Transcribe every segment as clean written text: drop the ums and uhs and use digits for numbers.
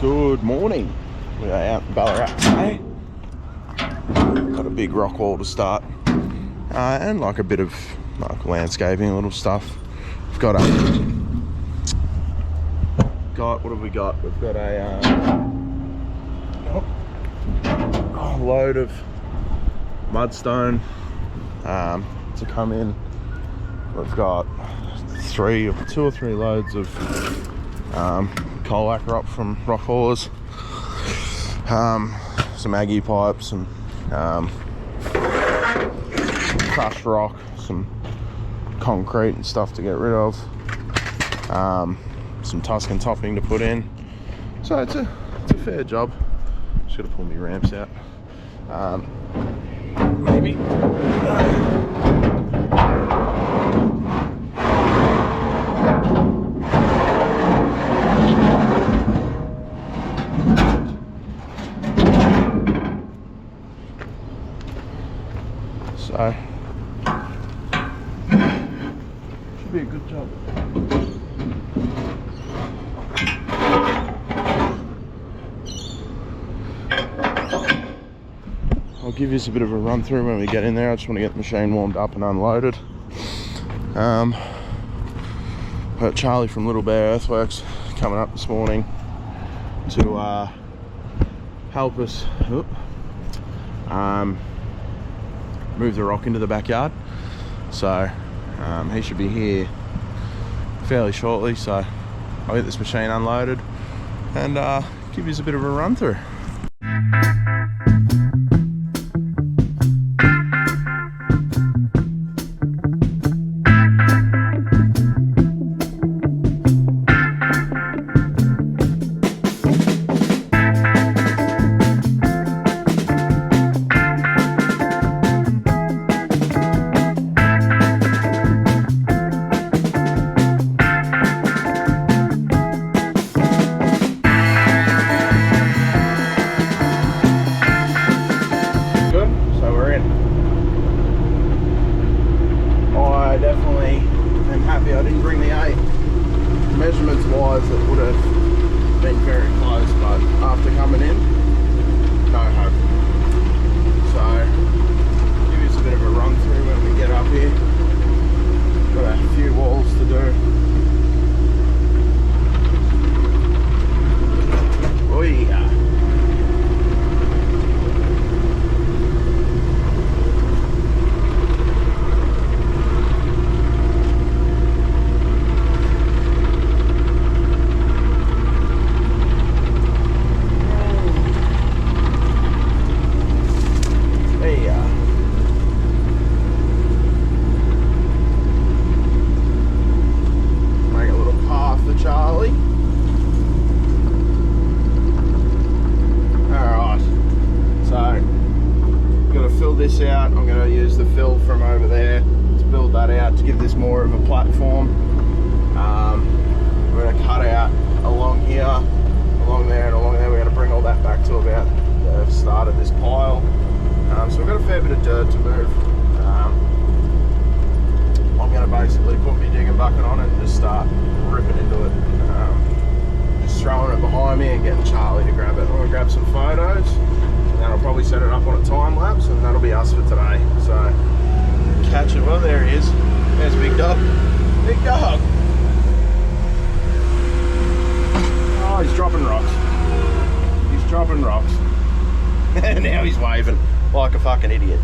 Good morning. We are out in Ballarat today. Got a big rock wall to start, and like a bit of like landscaping, little stuff. We've got what have we got? We've got a load of mudstone to come in. We've got two or three loads of coal lacquer up from rock haulers, some Aggie pipes, some crushed rock, some concrete and stuff to get rid of, some Tuscan topping to put in. So it's a fair job. Just gotta pull my ramps out. Maybe. So should be a good job. I'll give you a bit of a run through when we get in there. I just want to get the machine warmed up and unloaded. Got Charlie from Little Bear Earthworks coming up this morning to help us move the rock into the backyard. So he should be here fairly shortly. So I'll get this machine unloaded and give you a bit of a run through. I didn't bring the 8. Measurements wise it would have been very close, but after coming in, no hope. So give us a bit of a run through when we get up here. Got a few walls to do. Oh yeah. This out. I'm going to use the fill from over there to build that out to give this more of a platform. We're going to cut out along here, along there and along there. We're going to bring all that back to about the start of this pile. So we've got a fair bit of dirt to move. I'm going to basically put my digging bucket on it and just start ripping into it. Just throwing it behind me and getting Charlie to grab it. I'm going to grab some photos. And I'll probably set it up on a time lapse, and that'll be us for today. So catch it. Well, there he is. There's Big Dog. Big Dog. Oh, he's dropping rocks. He's dropping rocks. And now he's waving like a fucking idiot.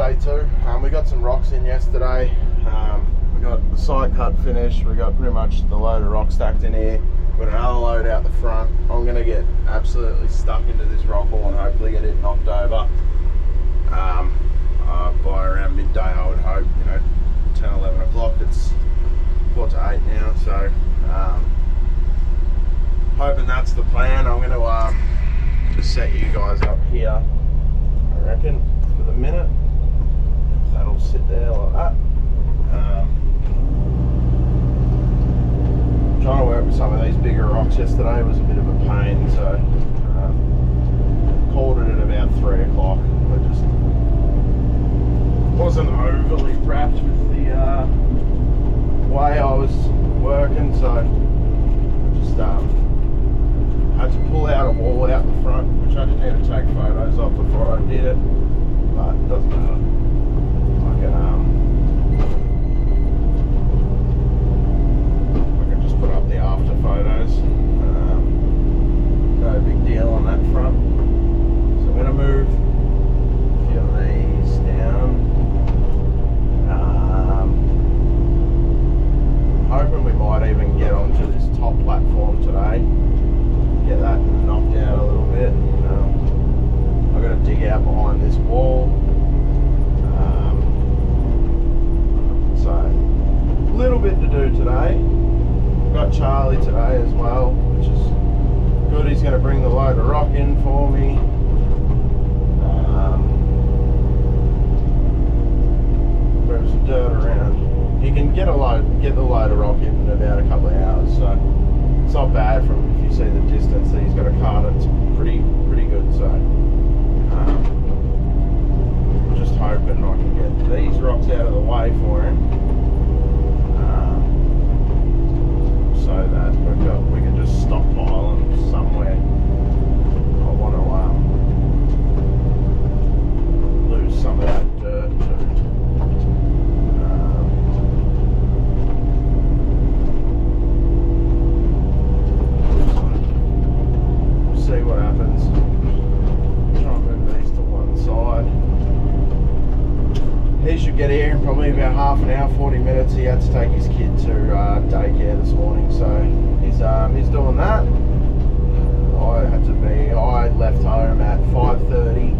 day two. We got some rocks in yesterday. We got the side cut finished. We got pretty much the load of rock stacked in here. Got another load out the front. I'm going to get absolutely stuck into this rock wall and hopefully get it knocked over. By around midday, I would hope, 10, 11 o'clock. It's 4 to 8 now, so hoping that's the plan. I'm going to just set you guys up here, I reckon, for the minute. That'll sit there like that. Trying to work with some of these bigger rocks yesterday was a bit of a pain, so called it at about 3 o'clock. I just wasn't overly wrapped with the way I was working, so I just had to pull out a wall out the front, which I didn't need to take photos of before I did it, but it doesn't matter. I can just put up the after photos. No big deal on that front. So I'm going to move a few of these down. Hoping we might even get onto this top platform today. Get that knocked out a little bit. I've got to dig out behind this wall. So a little bit to do today. Got Charlie today as well, which is good. He's going to bring the load of rock in for me. Move some dirt around. You can get the load of rock in about a couple of hours, so it's not bad. From if you see the distance that he's got a cart, it's pretty good. So I'm just hoping I can get these rocks out of the way for him, so that we can just stockpile them somewhere. I want to lose some of that dirt too. See what happens. Try and move these to one side. He should get here in probably about half an hour, 40 minutes. He had to take his kid to daycare this morning, so he's doing that. I left home at 5:30,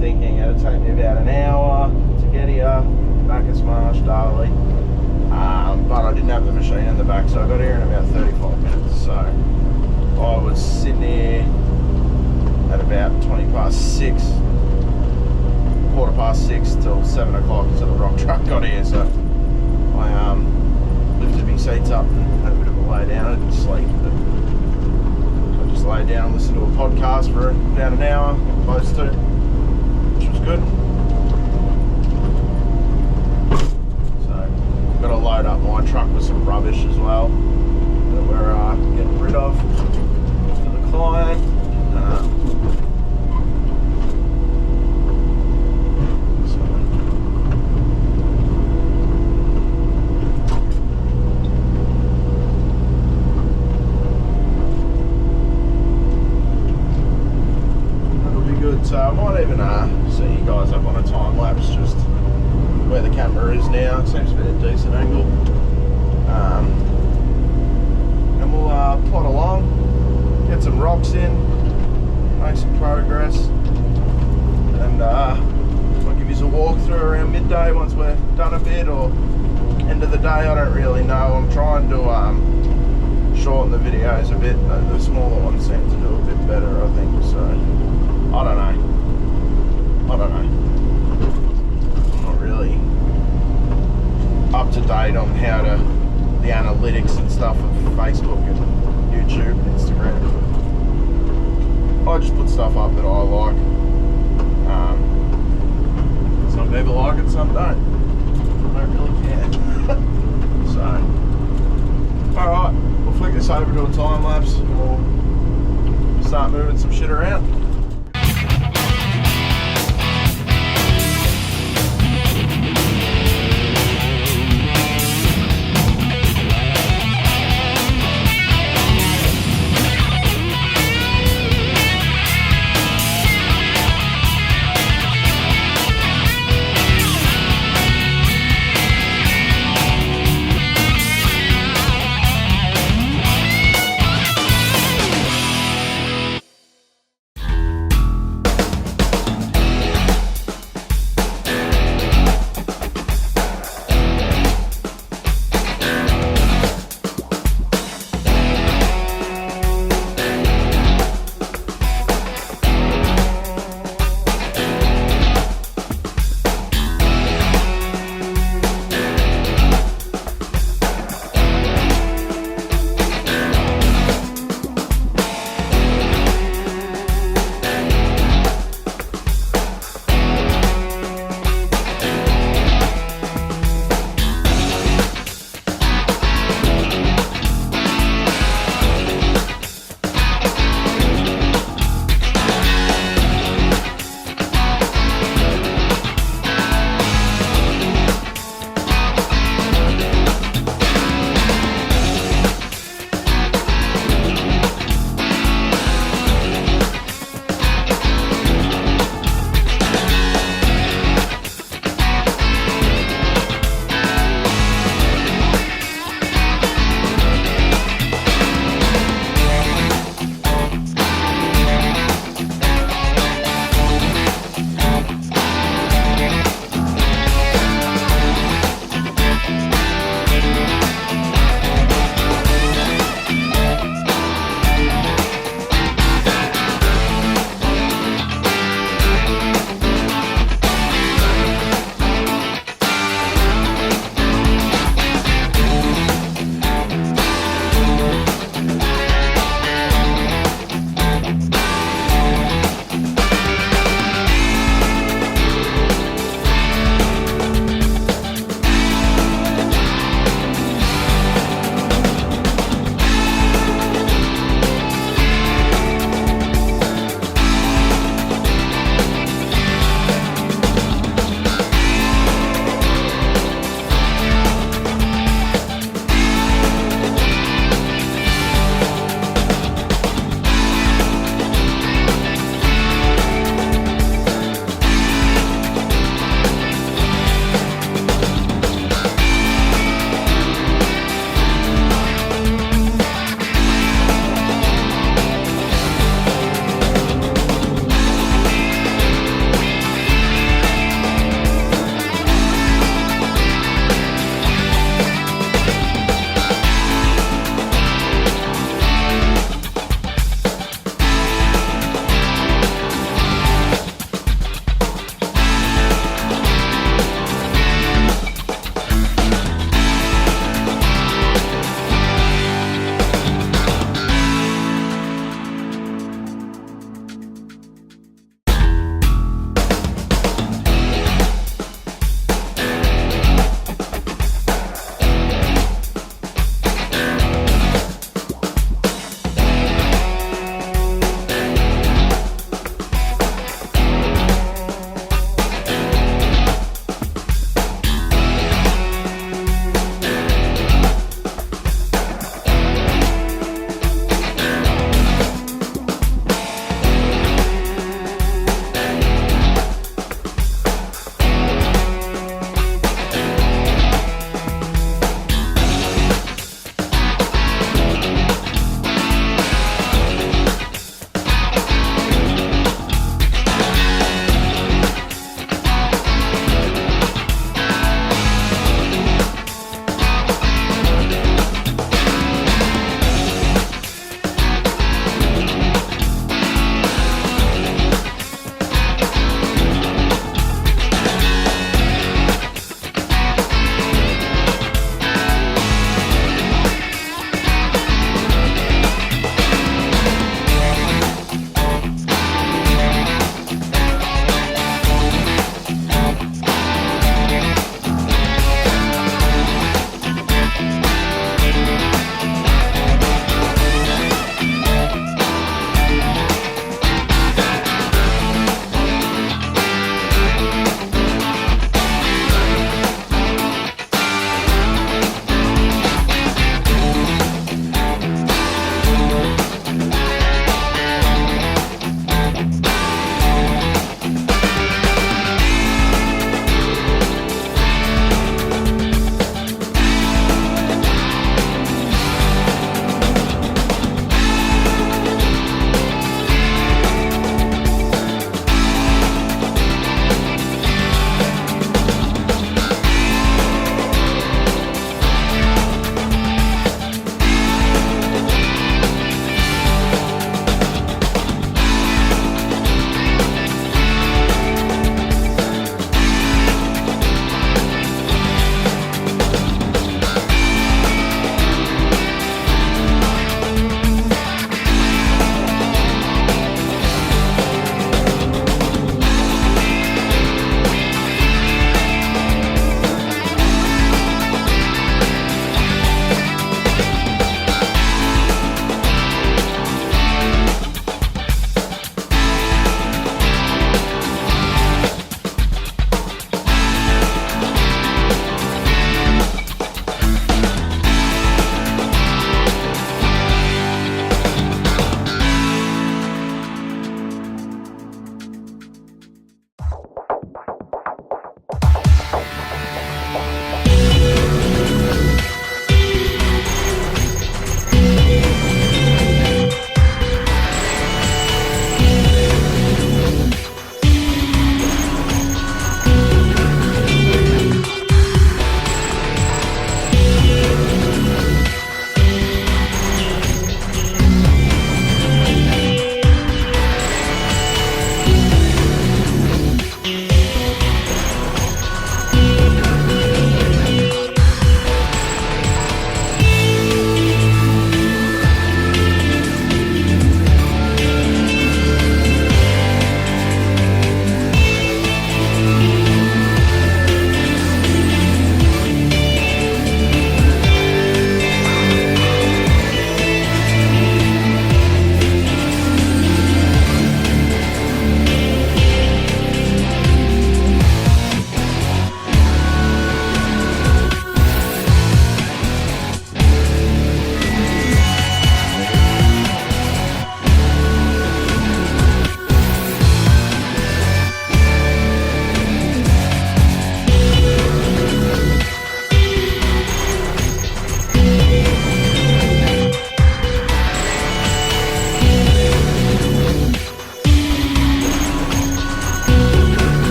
thinking it'd take me about an hour to get here. Back at Smash Darley. But I didn't have the machine in the back, so I got here in about 35 minutes. So I was sitting here at about 6:20, 6:15 till 7 o'clock until the rock truck got here. So I lifted my seats up and had a bit of a lay down. I didn't sleep, but I just laid down and listened to a podcast for about an hour, close to, which was good. So got to load up my truck with some rubbish as well that we're getting rid of for the client. That'll be good. So I might even set you guys up on a time lapse just where the camera is now. It seems to be a decent angle. And we'll plod along, get some rocks in, make some progress, and I'll give you a walkthrough around midday once we're done a bit, or end of the day, I don't really know. I'm trying to shorten the videos a bit. The smaller ones seem to do a bit better, I think, so I don't know. I'm not really up to date on how to the analytics and stuff of Facebook and YouTube and Instagram. I just put stuff up that I like. Some people like it, some don't. I don't really care. So, alright, we'll flick this over to a time lapse and we'll start moving some shit around.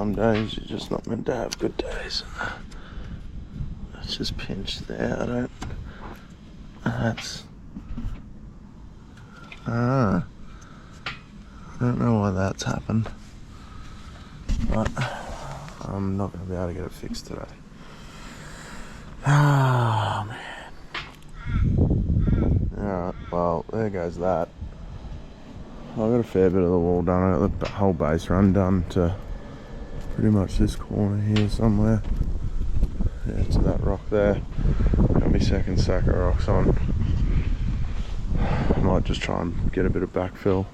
some days you're just not meant to have good days. It's just pinched there. I don't know why that's happened, but I'm not going to be able to get it fixed today. Oh man. Alright, well there goes that. I got a fair bit of the wall done. I got the whole base run done to pretty much this corner here somewhere. Yeah, to that rock there. Got my second stack of rocks on. I might just try and get a bit of backfill.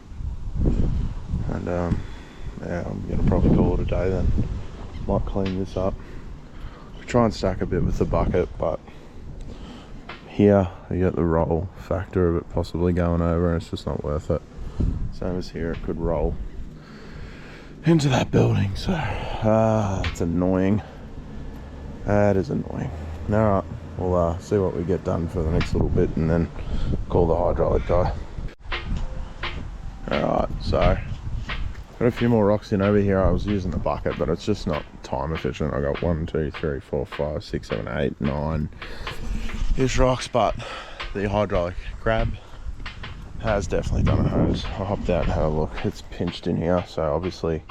And yeah, I'm gonna probably call it a day then. Might clean this up. Try and stack a bit with the bucket, but here you get the roll factor of it possibly going over, and it's just not worth it. Same as here, it could roll into that building, so it's annoying. That is annoying. Alright, we'll see what we get done for the next little bit and then call the hydraulic guy. Alright, so got a few more rocks in over here. I was using the bucket, but it's just not time efficient. I got 1, 2, 3, 4, 5, 6, 7, 8, 9 ish rocks, but the hydraulic grab has definitely done a hose. I hopped out and had a look. It's pinched in here, so obviously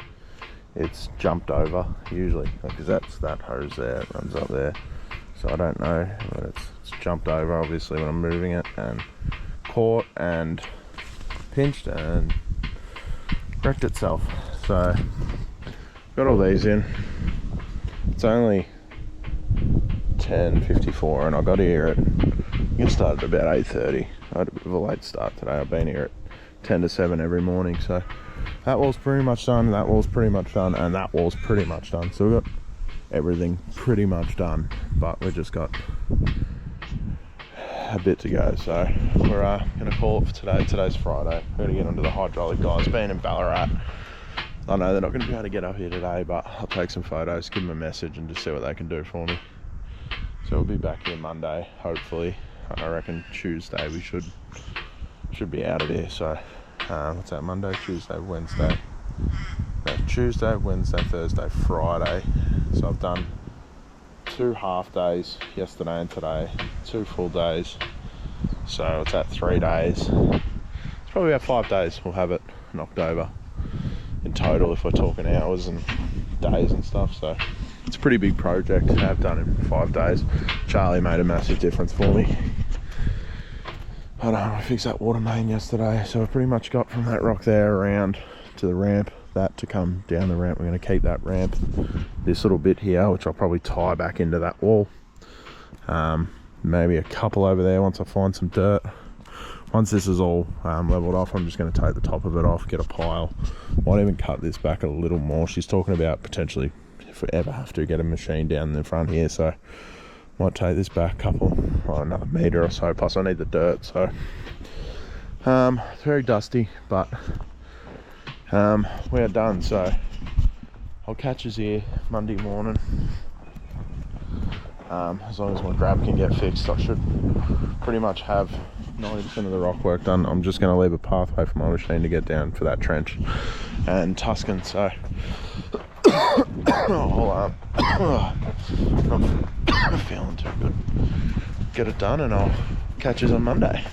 it's jumped over usually, because that's that hose there, it runs up there. So I don't know, but it's jumped over obviously when I'm moving it, and caught and pinched and wrecked itself. So got all these in. It's only 10:54 and I got here at, I started about 8:30. I had a bit of a late start today. I've been here at 10 to 7 every morning. So that wall's pretty much done, that wall's pretty much done, and that wall's pretty much done. So we've got everything pretty much done, but we've just got a bit to go. So we're gonna call it for today. Today's Friday. We're gonna get onto the hydraulic guys. Being in Ballarat, I know they're not gonna be able to get up here today, but I'll take some photos, give them a message and just see what they can do for me. So we'll be back here Monday, hopefully. I reckon Tuesday we should be out of here. So what's that, Monday, Tuesday, Wednesday? No, Tuesday, Wednesday, Thursday, Friday. So I've done 2 half days yesterday and today, 2 full days. So it's at 3 days. It's probably about 5 days we'll have it knocked over in total if we're talking hours and days and stuff. So it's a pretty big project to have done in 5 days. Charlie made a massive difference for me. I fixed that water main yesterday, so I've pretty much got from that rock there around to the ramp, that to come down the ramp. We're going to keep that ramp, this little bit here, which I'll probably tie back into that wall. Maybe a couple over there once I find some dirt. Once this is all leveled off, I'm just going to take the top of it off, get a pile. Might even cut this back a little more. She's talking about potentially, if we ever have to, get a machine down in the front here, so might take this back another metre or so, plus I need the dirt. So it's very dusty, but we're done. So I'll catch us here Monday morning. As long as my grab can get fixed, I should pretty much have 90% of the rock work done. I'm just going to leave a pathway for my machine to get down for that trench and Tuscan. So I'll not feeling too good. Get it done and I'll catch us on Monday.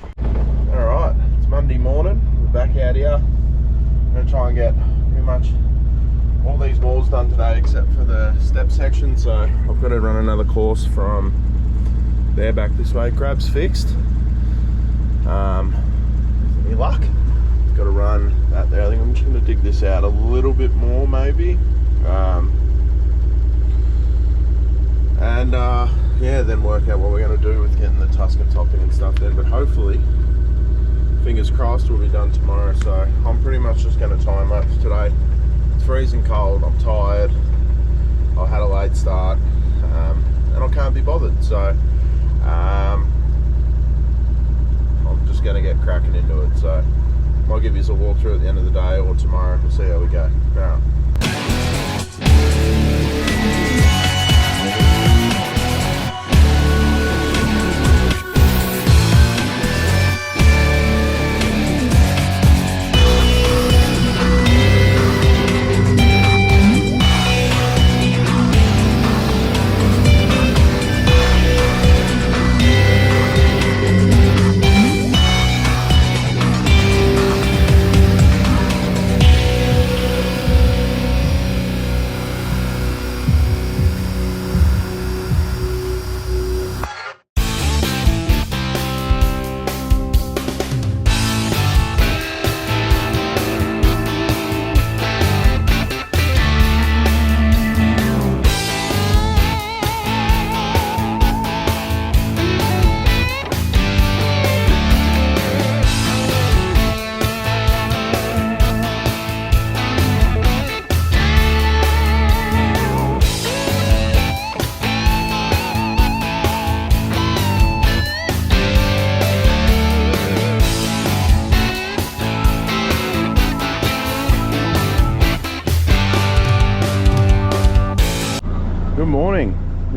Alright, it's Monday morning. We're back out here. I'm going to try and get pretty much all these walls done today except for the step section. So I've got to run another course from there back this way. Grab's fixed. Any luck? Got to run that there. I think I'm just going to dig this out a little bit more maybe. Yeah, then work out what we're going to do with getting the Tuscan topping and stuff then. But hopefully, fingers crossed, we'll be done tomorrow. So I'm pretty much just going to time lapse today. It's freezing cold, I'm tired, I had a late start, and I can't be bothered. So I'm just going to get cracking into it. So I'll give you a walkthrough at the end of the day or tomorrow. We'll see how we go. Alright.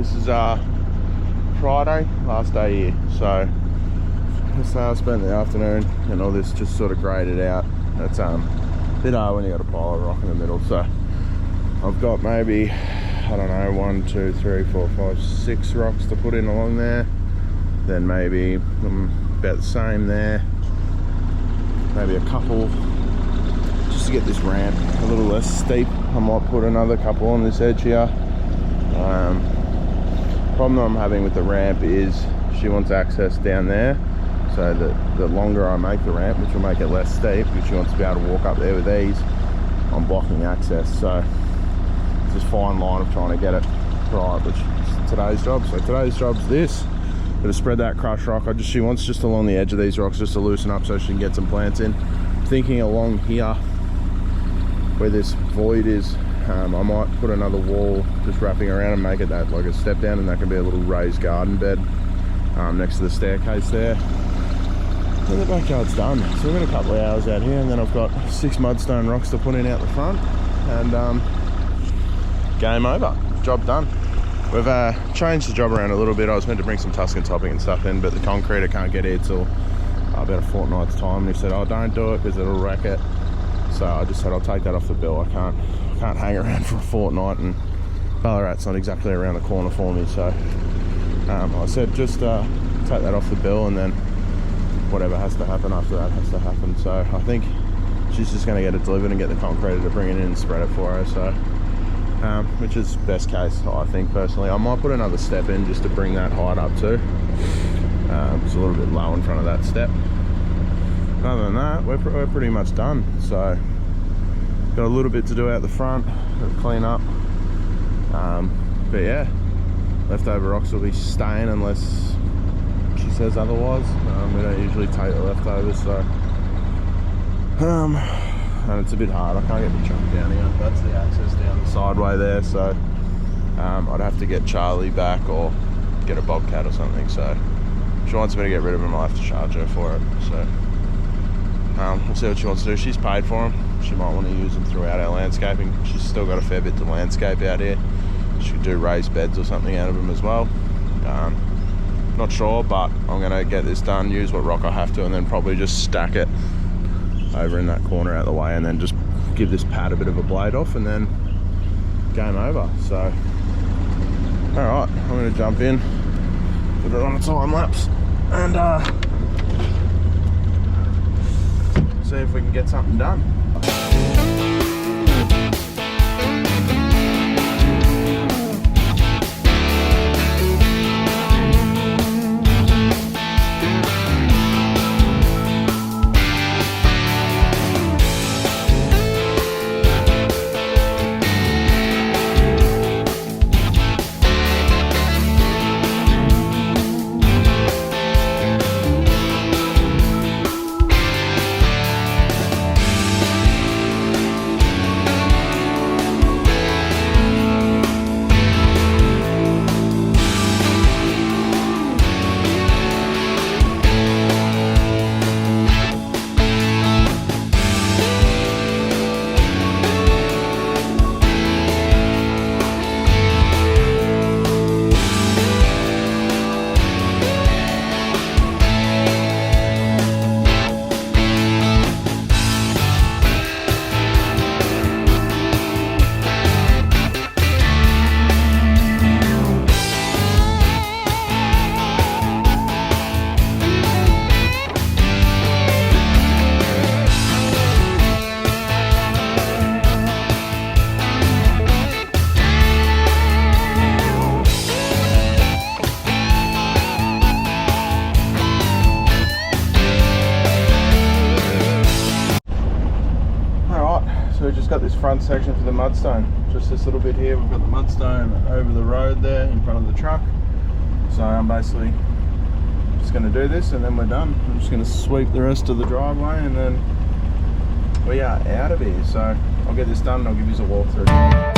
This is Friday, last day here. So I spent the afternoon and all this just sort of graded out. It's a bit hard when you got a pile of rock in the middle. So I've got maybe, I don't know, 1, 2, 3, 4, 5, 6 rocks to put in along there. Then maybe about the same there. Maybe a couple just to get this ramp a little less steep. I might put another couple on this edge here. Problem that I'm having with the ramp is she wants access down there, so that the longer I make the ramp, which will make it less steep, because she wants to be able to walk up there with ease, I'm blocking access. So it's this fine line of trying to get it right, which is today's job. So today's job's this. Gonna spread that crushed rock. She wants just along the edge of these rocks just to loosen up so she can get some plants in. I'm thinking along here where this void is, I might put another wall just wrapping around and make it that like a step down, and that can be a little raised garden bed next to the staircase there. And the backyard's done. So we've got a couple of hours out here, and then I've got 6 mudstone rocks to put in out the front, and game over, job done. We've changed the job around a little bit. I was meant to bring some Tuscan topping and stuff in, but the concrete I can't get here till about a fortnight's time, and he said, oh, don't do it because it'll wreck it. So I just said I'll take that off the bill. I can't hang around for a fortnight, and Ballarat's not exactly around the corner for me. So I said just take that off the bill, and then whatever has to happen after that has to happen. So I think she's just going to get it delivered and get the concrete to bring it in and spread it for her. So which is best case, I think, personally. I might put another step in just to bring that height up too. It's a little bit low in front of that step. Other than that, we're pretty much done. So got a little bit to do out the front, got to clean up. But yeah, leftover rocks will be staying unless she says otherwise. We don't usually take the leftovers, so and it's a bit hard. I can't get the truck down here. That's the access down the sideway there, so I'd have to get Charlie back or get a bobcat or something. So if she wants me to get rid of him, I'll have to charge her for it. So we'll see what she wants to do. She's paid for them. She might want to use them throughout our landscaping. She's still got a fair bit to landscape out here. She could do raised beds or something out of them as well. Not sure, but I'm going to get this done, use what rock I have to, and then probably just stack it over in that corner out the way, and then just give this pad a bit of a blade off, and then game over. So alright, I'm going to jump in, put it on a time lapse, and see if we can get something done. So we just got this front section for the mudstone. Just this little bit here, we've got the mudstone over the road there in front of the truck. So I'm basically just going to do this and then we're done. I'm just going to sweep the rest of the driveway and then we are out of here. So I'll get this done and I'll give you a walkthrough.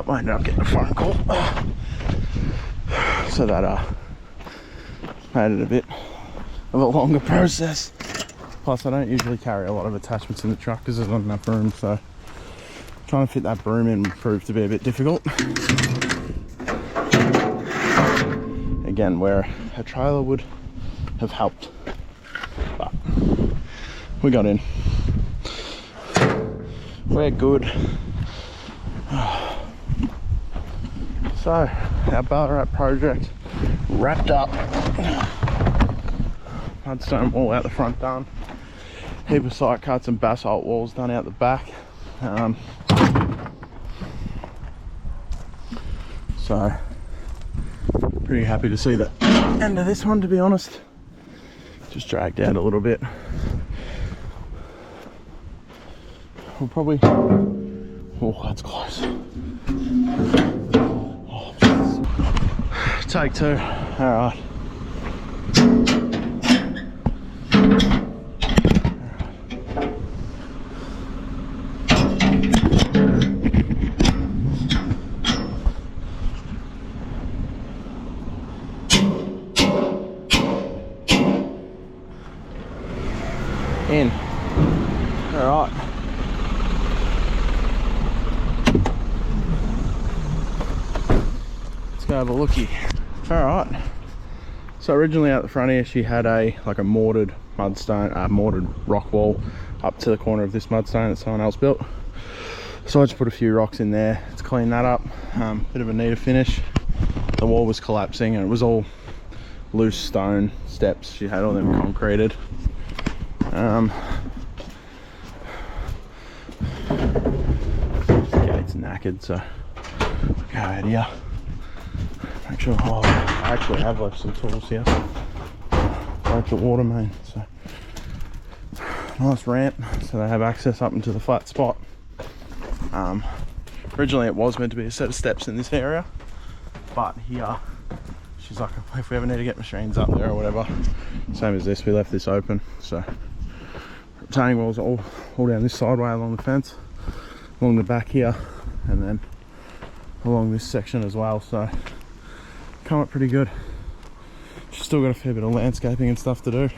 up, I ended up getting a phone call. So that made it a bit of a longer process. Plus, I don't usually carry a lot of attachments in the truck because there's not enough room, so trying to fit that broom in proved to be a bit difficult. Again, where a trailer would have helped, but we got in. We're good. So, our Ballarat project wrapped up. Mudstone wall out the front done. Heap of side cuts and basalt walls done out the back. So, pretty happy to see the end of this one, to be honest. Just dragged out a little bit. We'll probably... Oh, that's close. Oh, take two. Alright. In. Alright. Let's go have a looky. Alright. So originally out the front here she had a mortared mudstone, mortared rock wall up to the corner of this mudstone that someone else built. So I just put a few rocks in there to clean that up. Bit of a neater finish. The wall was collapsing and it was all loose stone steps. She had all them concreted. Gate's knackered, so go out here. Make sure, I actually have left some tools here. Broke the water main, so nice ramp, so they have access up into the flat spot. Originally it was meant to be a set of steps in this area, but here she's like, if we ever need to get machines up there or whatever, same as this, we left this open. So retaining walls are all down this sideway along the fence, along the back here, and then along this section as well. So come up pretty good. She's still got a fair bit of landscaping and stuff to do.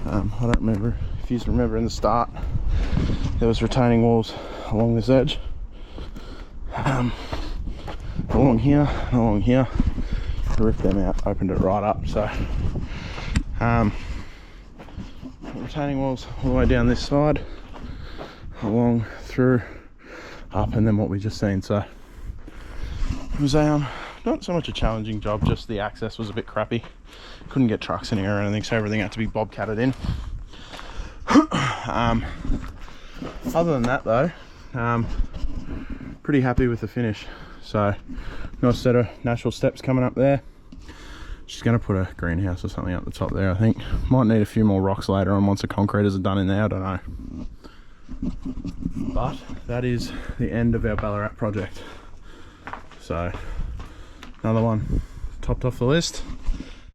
I don't remember if you remember in the start there was retaining walls along this edge, along here and along here. I ripped them out, opened it right up. So retaining walls all the way down this side, along through, up, and then what we just seen. So it was not so much a challenging job, just the access was a bit crappy. Couldn't get trucks in here or anything, so everything had to be bobcatted in. Other than that though, pretty happy with the finish. So nice set of natural steps coming up there. She's going to put a greenhouse or something up the top there, I think. Might need a few more rocks later on once the concreters are done in there, I don't know. But that is the end of our Ballarat project. So another one topped off the list.